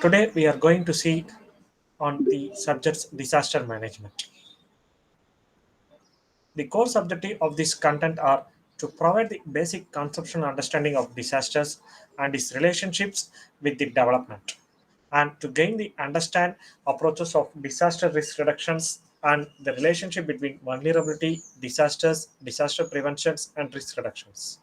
Today we are going to see on the subjects disaster management. The core objective of this content are to provide the basic conceptual understanding of disasters and its relationships with the development, and to gain the understand approaches of disaster risk reductions and the relationship between vulnerability, disasters, disaster preventions, and risk reductions.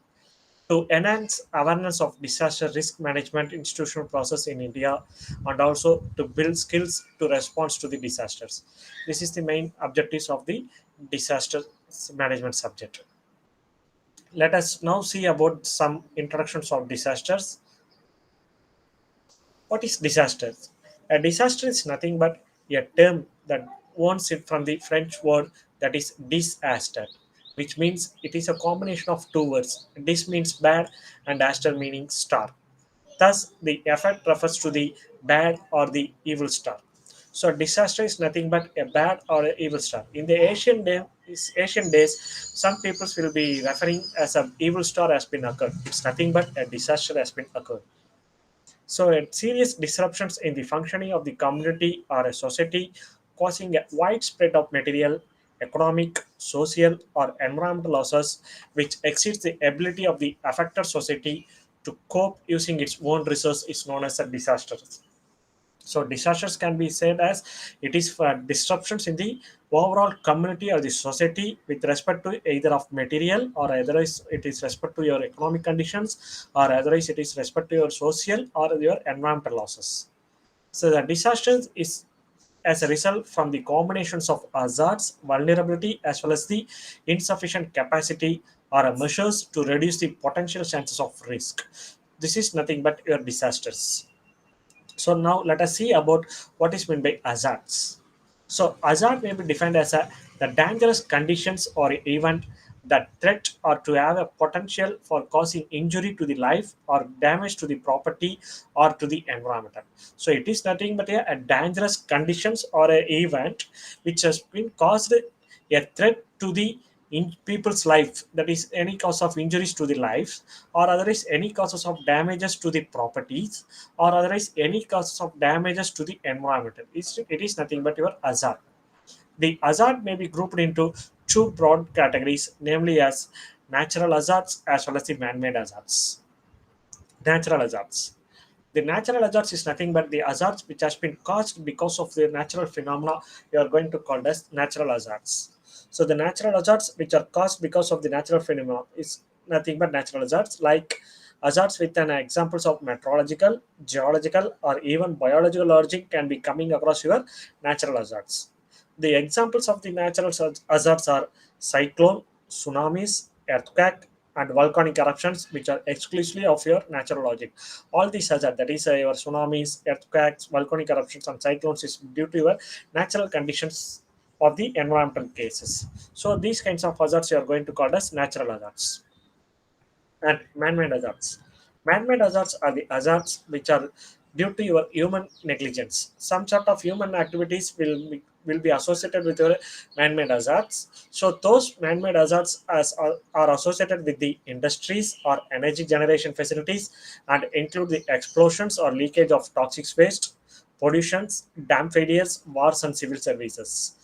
To enhance awareness of disaster risk management institutional process in India and also to build skills to respond to the disasters. This is the main objectives of the disaster management subject. Let us now see about some introductions of disasters. What is disaster? A disaster is nothing but a term that wants it from the French word that is disaster, which means it is a combination of two words. Dis means bad and aster meaning star. Thus, the effect refers to the bad or the evil star. So, disaster is nothing but a bad or an evil star. In the Asian days, some peoples will be referring as a evil star has been occurred. It's nothing but a disaster has been occurred. So, serious disruptions in the functioning of the community or a society, causing a widespread of material, economic, social, or environmental losses, which exceeds the ability of the affected society to cope using its own resource, is known as a disaster. So disasters can be said as it is for disruptions in the overall community or the society with respect to either of material or otherwise it is respect to your economic conditions or otherwise it is respect to your social or your environmental losses. So the disasters is as a result from the combinations of hazards, vulnerability as well as the insufficient capacity or measures to reduce the potential chances of risk. This is nothing but your disasters. So now let us see about what is meant by hazards. So hazard may be defined as the dangerous conditions or event that threat or to have a potential for causing injury to the life or damage to the property or to the environment. So it is nothing but a dangerous conditions or a event which has been caused a threat to the in people's life, that is any cause of injuries to the lives or otherwise any causes of damages to the properties or otherwise any causes of damages to the environment. It is nothing but your hazard. The hazard may be grouped into two broad categories, namely as natural hazards as well as the man-made hazards. Natural hazards. The natural hazards is nothing but the hazards which has been caused because of the natural phenomena you are going to call as natural hazards. So the natural hazards which are caused because of the natural phenomena is nothing but natural hazards like hazards with an examples of meteorological, geological or even biological origin can be coming across your natural hazards. The examples of the natural hazards are cyclone, tsunamis, earthquake, and volcanic eruptions, which are exclusively of your natural logic. All these hazards, that is your tsunamis, earthquakes, volcanic eruptions, and cyclones, is due to your natural conditions of the environmental cases. So these kinds of hazards you are going to call as natural hazards and man-made hazards. Man-made hazards are the hazards which are due to your human negligence. Some sort of human activities will be associated with your man-made hazards. So those man-made hazards are associated with the industries or energy generation facilities and include the explosions or leakage of toxic waste, pollutions, dam failures, wars, and civil services.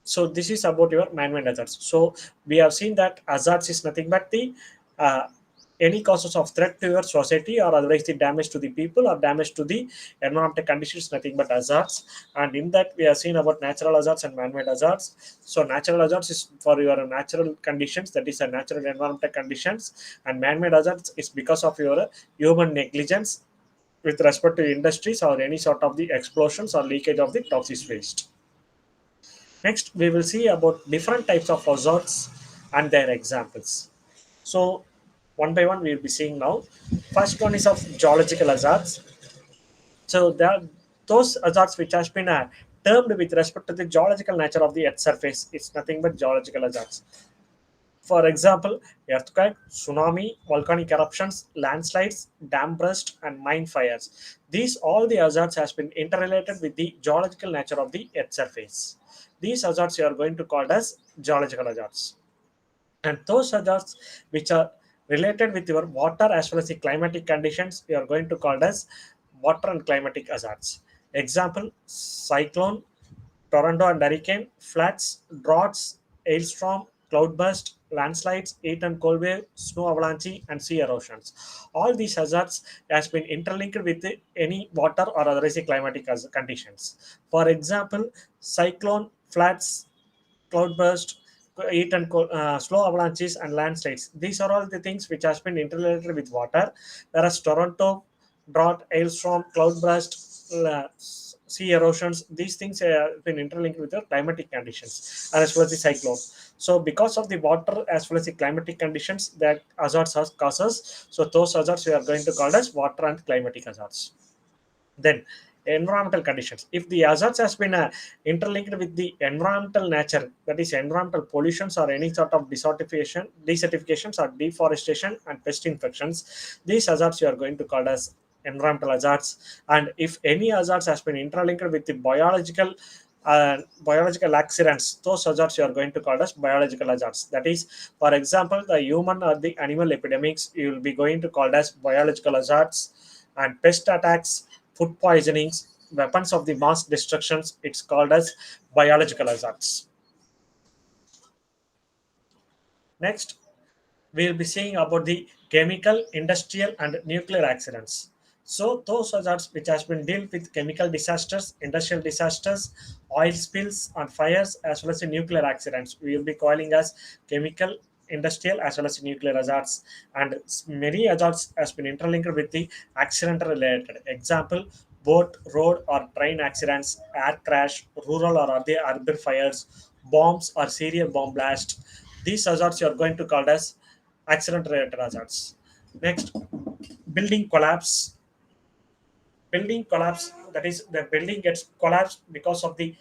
So this is about your man-made hazards. So we have seen that hazards is nothing but the uh, any causes of threat to your society or otherwise the damage to the people or damage to the environmental conditions, nothing but hazards. And in that we have seen about natural hazards and man-made hazards. So natural hazards is for your natural conditions, that is a natural environmental conditions, and man-made hazards is because of your human negligence with respect to industries or any sort of the explosions or leakage of the toxic waste. Next, we will see about different types of hazards and their examples. So, one by one, we will be seeing now. First one is of geological hazards. So, there are those hazards which has been termed with respect to the geological nature of the Earth's surface. It's nothing but geological hazards. For example, earthquake, tsunami, volcanic eruptions, landslides, dam burst, and mine fires. These all the hazards has been interrelated with the geological nature of the Earth's surface. These hazards you are going to call as geological hazards. And those hazards which are related with your water as well as the climatic conditions, you are going to call as water and climatic hazards. Example: cyclone, tornado and hurricane, floods, droughts, hailstorm, cloudburst, landslides, heat and cold wave, snow avalanche, and sea erosions. All these hazards has been interlinked with any water or otherwise climatic conditions. For example, cyclone, floods, cloudburst, heat and slow avalanches, and landslides. These are all the things which has been interrelated with water. Whereas Toronto, drought, hailstorm, cloudburst, sea erosions, these things have been interlinked with the climatic conditions and as well as the cyclone. So because of the water as well as the climatic conditions that hazards causes, so those hazards we are going to call as water and climatic hazards. Then environmental conditions. If the hazards has been interlinked with the environmental nature, that is environmental pollutions or any sort of desertifications or deforestation and pest infections, these hazards you are going to call as environmental hazards. And if any hazards has been interlinked with the biological accidents, those hazards you are going to call as biological hazards. That is, for example, the human or the animal epidemics you will be going to call as biological hazards. And pest attacks, food poisonings, weapons of the mass destructions, it's called as biological hazards. Next, we'll be seeing about the chemical, industrial, and nuclear accidents. So those hazards which has been dealt with chemical disasters, industrial disasters, oil spills and fires, as well as the nuclear accidents. We will be calling as chemical, industrial, as well as nuclear hazards. And many hazards has been interlinked with the accident related. Example: boat, road or train accidents, air crash, rural or other urban fires, bombs or serial bomb blast. These hazards you are going to call as accident related hazards. Next, building collapse. Building collapse, that is the building gets collapsed because of the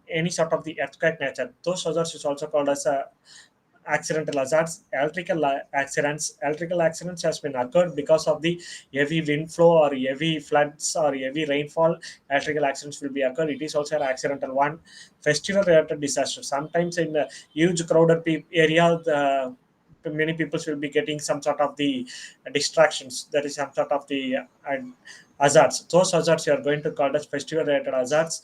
any sort of the earthquake nature. Those hazards is also called as accidental hazards. Electrical accidents has been occurred because of the heavy wind flow or heavy floods or heavy rainfall. Electrical accidents will be occurred. It is also an accidental one. Festival related disasters. Sometimes in a huge crowded area, many people will be getting some sort of the distractions. That is some sort of the hazards. Those hazards you are going to call as festival related hazards.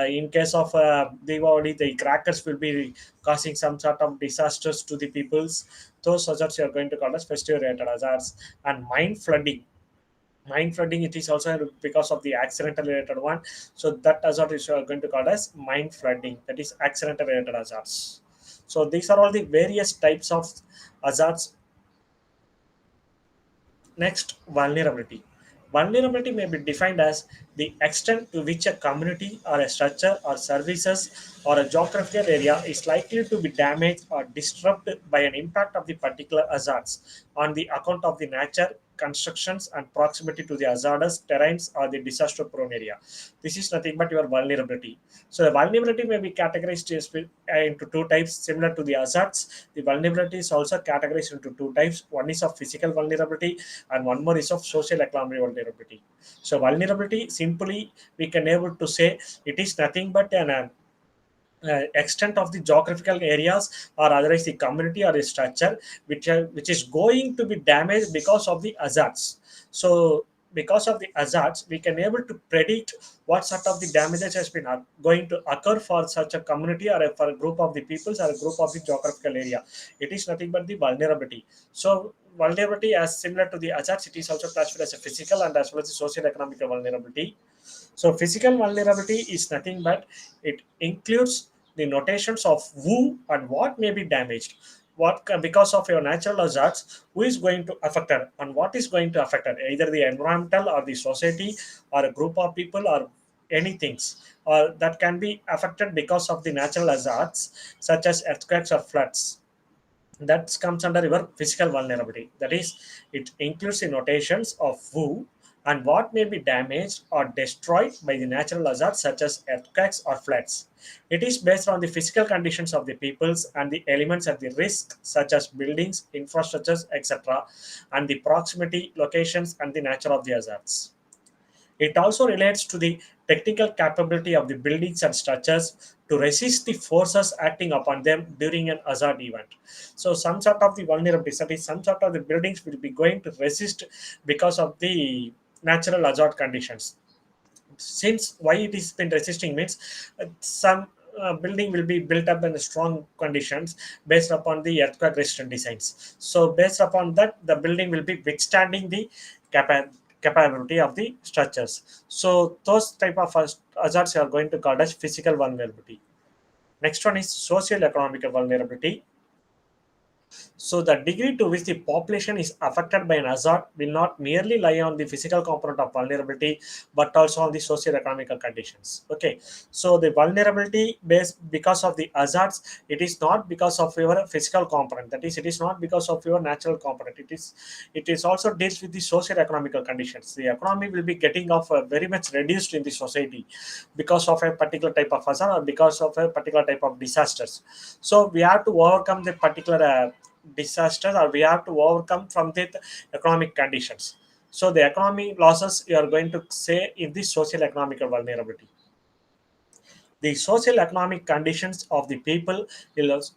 In case of Diwali, the crackers will be causing some sort of disasters to the peoples. Those hazards you are going to call as festival related hazards. And mine flooding, it is also because of the accidental related one. So that hazard is you are going to call as mine flooding, that is accidental related hazards. So these are all the various types of hazards. Next, vulnerability. Vulnerability may be defined as the extent to which a community or a structure or services or a geographical area is likely to be damaged or disrupted by an impact of the particular hazards on the account of the nature, constructions, and proximity to the hazardous terrains or the disaster prone area. This is nothing but your vulnerability. So the vulnerability may be categorized into two types similar to the hazards. The vulnerability is also categorized into two types. One is of physical vulnerability and one more is of social economic vulnerability. So vulnerability, simply we can able to say it is nothing but an extent of the geographical areas or otherwise the community or a structure which is going to be damaged because of the hazards. So because of the hazards we can able to predict what sort of the damages has been going to occur for such a community or for a group of the peoples or a group of the geographical area. It is nothing but the vulnerability. So vulnerability, as similar to the hazards, it is also classified as a physical and as well as a social economic vulnerability. So physical vulnerability is nothing but it includes the notations of who and what may be damaged. Because of your natural hazards, who is going to affect it and what is going to affect it, either the environmental or the society or a group of people or anything, or that can be affected because of the natural hazards such as earthquakes or floods. That comes under your physical vulnerability. That is, it includes the notations of who and what may be damaged or destroyed by the natural hazards such as earthquakes or floods. It is based on the physical conditions of the peoples and the elements at the risk such as buildings, infrastructures, etc., and the proximity, locations, and the nature of the hazards. It also relates to the technical capability of the buildings and structures to resist the forces acting upon them during an hazard event. So, some sort of the vulnerability, that is, some sort of the buildings will be going to resist because of the natural hazard conditions. Since why it is been resisting means some building will be built up in strong conditions based upon the earthquake resistant designs. So based upon that, the building will be withstanding the capability of the structures. So those type of hazards are going to call as physical vulnerability. Next one is social economical vulnerability. So the degree to which the population is affected by an hazard will not merely lie on the physical component of vulnerability, but also on the socio-economical conditions. Okay, so the vulnerability based because of the hazards, it is not because of your physical component. That is, it is not because of your natural component. It is also deals with the socio-economical conditions. The economy will be getting off very much reduced in the society because of a particular type of hazard or because of a particular type of disasters. So we have to overcome the particular disasters, or we have to overcome from the economic conditions. So the economy losses you are going to say in the social economical vulnerability. The social economic conditions of the people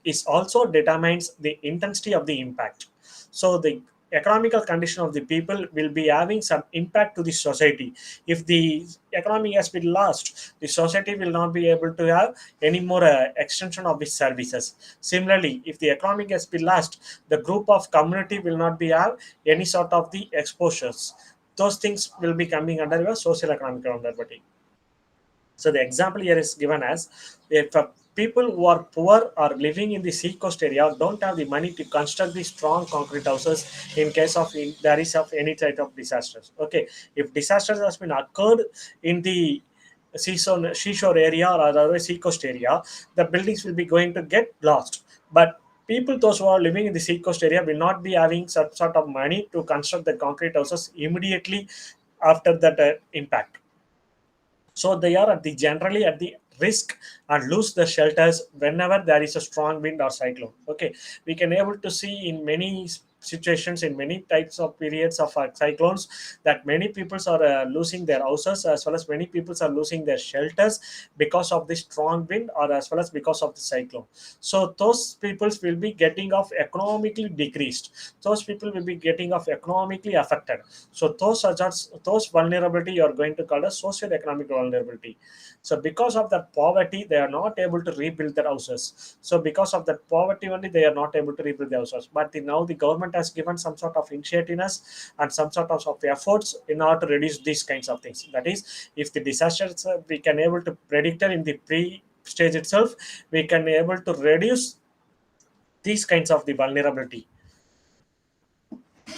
is also determines the intensity of the impact. So the economical condition of the people will be having some impact to the society. If the economy has been lost, the society will not be able to have any more extension of the services. Similarly, if the economy has been lost, the group of community will not be have any sort of the exposures. Those things will be coming under your social economic vulnerability. So the example here is given as if people who are poor or living in the seacoast area don't have the money to construct the strong concrete houses in case of there is of any type of disasters. Okay, if disasters has been occurred in the seashore area or other seacoast area, the buildings will be going to get lost. But people those who are living in the seacoast area will not be having such sort of money to construct the concrete houses immediately after that impact. So they are at the generally at the risk and lose the shelters whenever there is a strong wind or cyclone. Okay, we can able to see in many situations, in many types of periods of cyclones, that many peoples are losing their houses, as well as many peoples are losing their shelters because of the strong wind or as well as because of the cyclone. So those peoples will be getting off economically decreased, those people will be getting off economically affected. So those hazards, those vulnerability you are going to call a socio-economic vulnerability. So because of that poverty, they are not able to rebuild their houses. So because of that poverty only, they are not able to rebuild their houses. But now the government has given some sort of initiativeness and some sort of efforts in order to reduce these kinds of things. That is, if the disasters we can able to predict it in the pre stage itself, we can able to reduce these kinds of the vulnerability.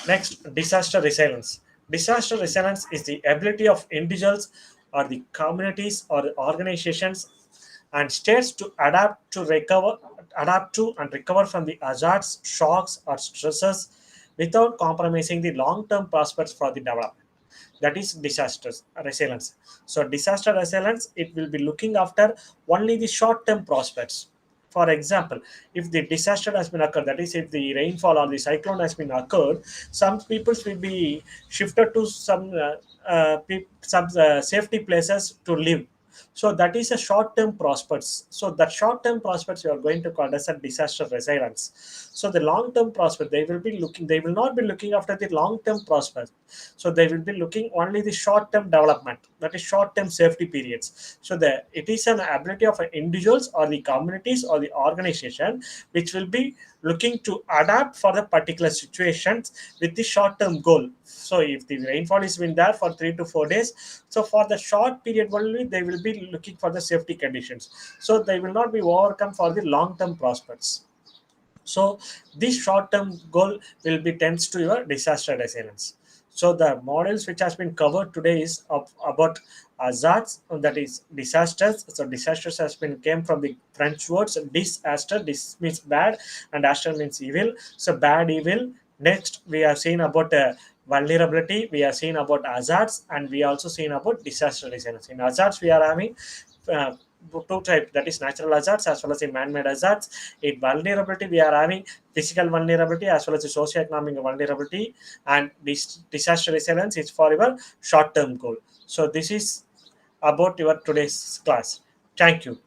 Next, disaster resilience. Disaster resilience is the ability of individuals or the communities or the organizations and states to adapt to and recover from the hazards, shocks, or stresses without compromising the long-term prospects for the development. That is disaster resilience. So disaster resilience, it will be looking after only the short-term prospects. For example, if the disaster has been occurred, that is if the rainfall or the cyclone has been occurred, some people will be shifted to some safety places to live. So that is a short-term prospects. So that short-term prospects you are going to call as a disaster resilience. So the long-term prospect, they will not be looking after the long-term prospects. So they will be looking only the short-term development, that is short-term safety periods. So it is an ability of individuals or the communities or the organization which will be looking to adapt for the particular situations with the short-term goal. So if the rainfall has been there for 3 to 4 days, so for the short period only they will be looking for the safety conditions. So they will not be overcome for the long-term prospects. So this short-term goal will be tends to your disaster resilience. So the models which has been covered today is about hazards, that is disasters. So disasters has been came from the French words disaster. Dis means bad and aster means evil. So bad, evil. Next we have seen about vulnerability, we have seen about hazards, and we also seen about disaster resilience. In hazards we are having uh, two types, that is natural hazards as well as the man-made hazards. In vulnerability we are having physical vulnerability as well as the socio-economic vulnerability, and this disaster resilience is for your short-term goal. So this is about your today's class. Thank you.